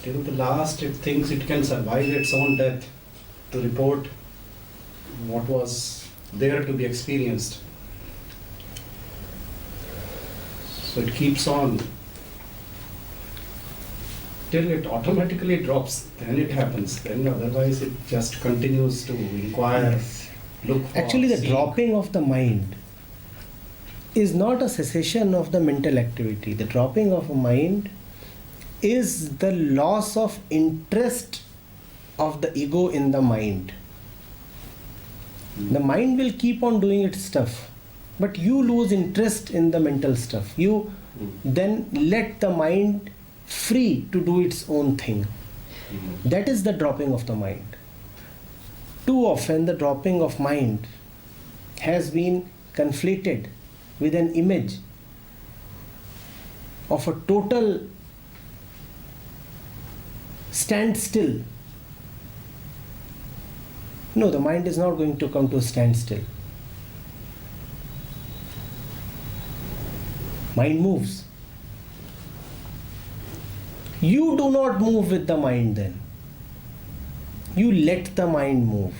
Till the last, it thinks it can survive its own death to report what was there to be experienced. So it keeps on till it automatically drops. Then it happens. Then otherwise it just continues to inquire, Yes. look for. Actually, the seek. dropping of the mind is not a cessation of the mental activity. The dropping of a mind is the loss of interest of the ego in the mind. The mind will keep on doing its stuff, but you lose interest in the mental stuff. You then let the mind free to do its own thing. That is the dropping of the mind. Too often the dropping of mind has been conflated with an image of a total standstill. No, the mind is not going to come to a standstill. Mind moves. You do not move with the mind then. You let the mind move.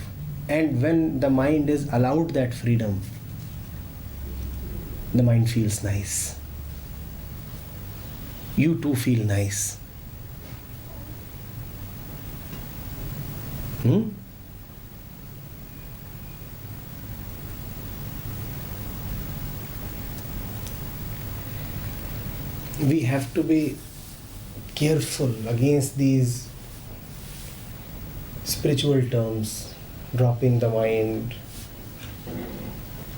And when the mind is allowed that freedom, the mind feels nice. You too feel nice. We have to be careful against these spiritual terms, dropping the mind,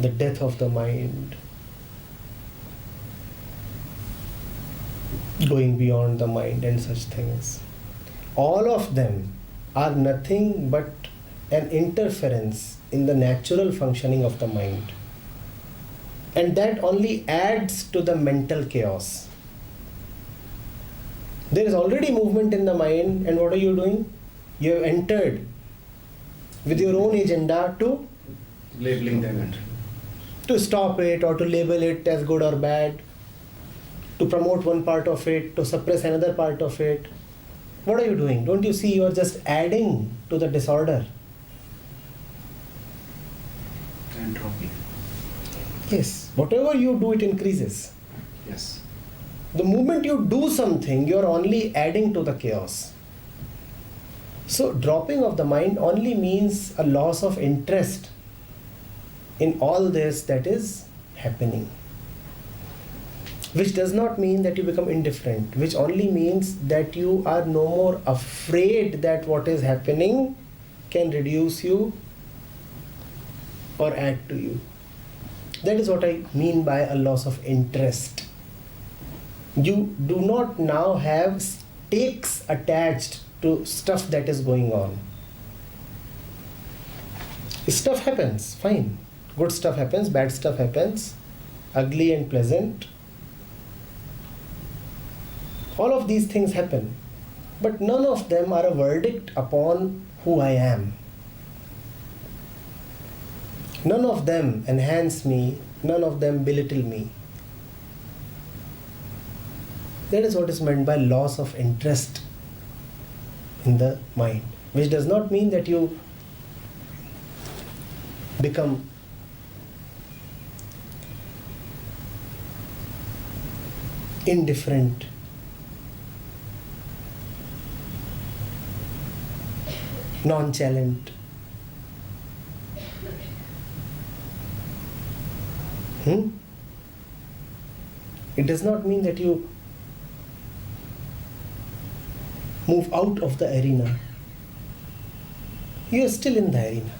the death of the mind, going beyond the mind and such things. All of them are nothing but an interference in the natural functioning of the mind. And that only adds to the mental chaos. There is already movement in the mind, and what are you doing? You have entered with your own agenda to Labeling them. to stop it or to label it as good or bad, to promote one part of it, to suppress another part of it. What are you doing? Don't you see you are just adding to the disorder? And dropping. Yes. Whatever you do, it increases. Yes. The moment you do something, you are only adding to the chaos. So dropping of the mind only means a loss of interest in all this that is happening. Which does not mean that you become indifferent, which only means that you are no more afraid that what is happening can reduce you or add to you. That is what I mean by a loss of interest. You do not now have stakes attached to stuff that is going on. Stuff happens, fine. Good stuff happens, bad stuff happens, ugly and pleasant. All of these things happen, but none of them are a verdict upon who I am. None of them enhance me, none of them belittle me. That is what is meant by loss of interest in the mind, which does not mean that you become indifferent, nonchalant. It does not mean that you move out of the arena. You are still in the arena.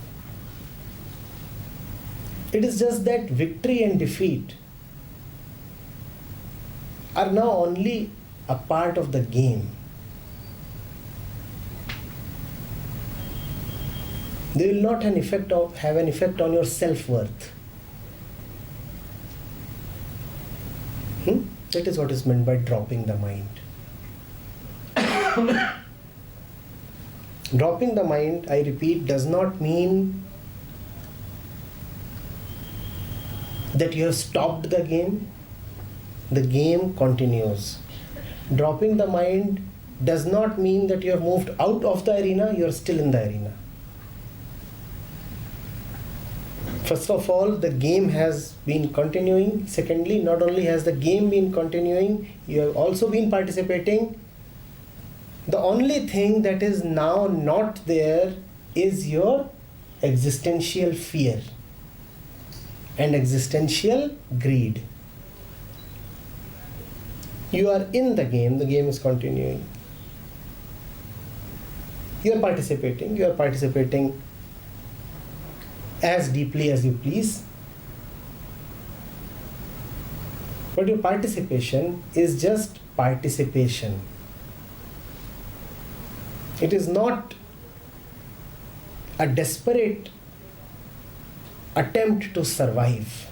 It is just that victory and defeat are now only a part of the game. They will not have an effect on your self-worth. That is what is meant by dropping the mind. Dropping the mind, I repeat, does not mean that you have stopped the game. The game continues. Dropping the mind does not mean that you have moved out of the arena, you are still in the arena. First of all, the game has been continuing. Secondly, not only has the game been continuing, you have also been participating. The only thing that is now not there is your existential fear and existential greed. You are in the game is continuing. You are participating as deeply as you please. But your participation is just participation. It is not a desperate attempt to survive.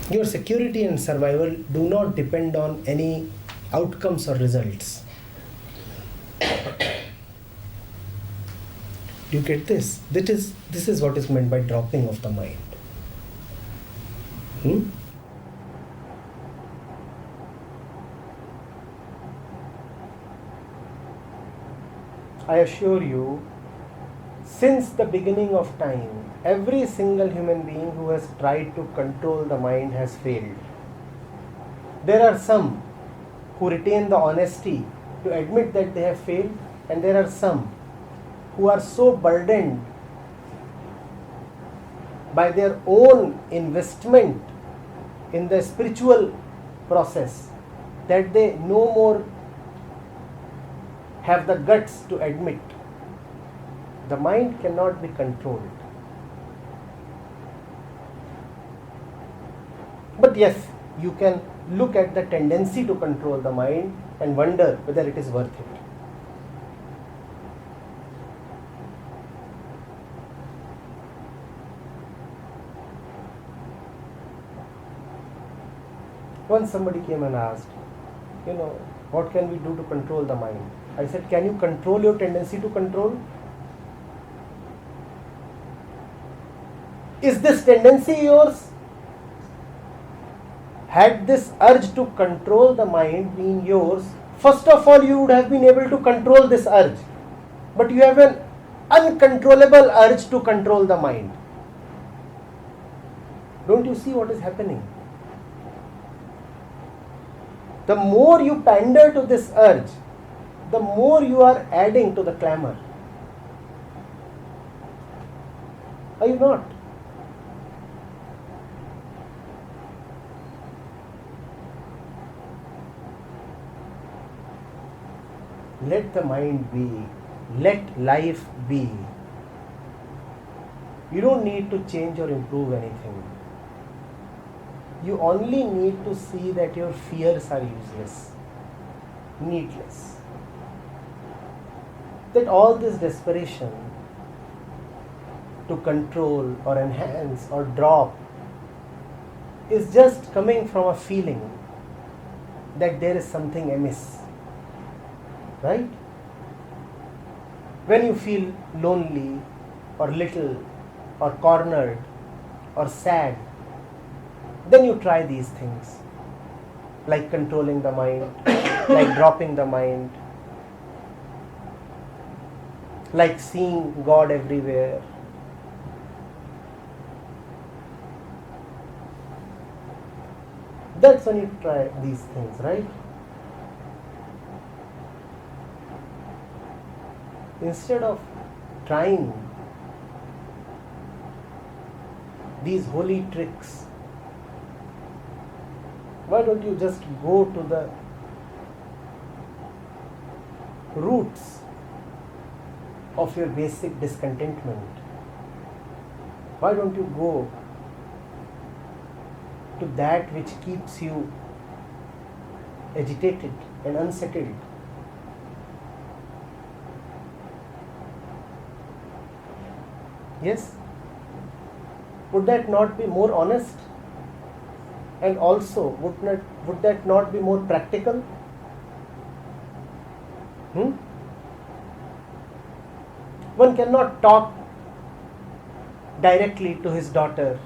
Your security and survival do not depend on any outcomes or results. Do you get this? This is what is meant by dropping of the mind. I assure you, since the beginning of time, every single human being who has tried to control the mind has failed. There are some who retain the honesty to admit that they have failed, and there are some who are so burdened by their own investment in the spiritual process that they no more have the guts to admit the mind cannot be controlled. But yes, you can look at the tendency to control the mind and wonder whether it is worth it. Once somebody came and asked, what can we do to control the mind? I said, can you control your tendency to control? Is this tendency yours? Had this urge to control the mind been yours, first of all you would have been able to control this urge. But you have an uncontrollable urge to control the mind. Don't you see what is happening? The more you pander to this urge, the more you are adding to the clamor. Are you not? Let the mind be. Let life be. You don't need to change or improve anything. You only need to see that your fears are useless, needless. That all this desperation to control or enhance or drop is just coming from a feeling that there is something amiss. Right? When you feel lonely or little or cornered or sad, then you try these things, like controlling the mind, like dropping the mind, like seeing God everywhere. That's when you try these things, right? Instead of trying these holy tricks, why don't you just go to the roots of your basic discontentment? Why don't you go to that which keeps you agitated and unsettled? Yes? Would that not be more honest? And also, would that not be more practical? One cannot talk directly to his daughter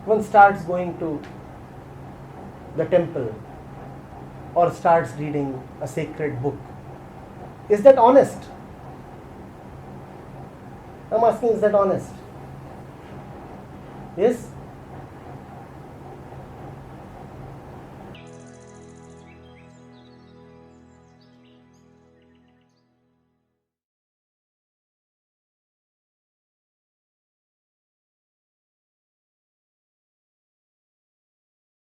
one starts going to the temple or starts reading a sacred book. Is that honest? I'm asking, is that honest? Yes?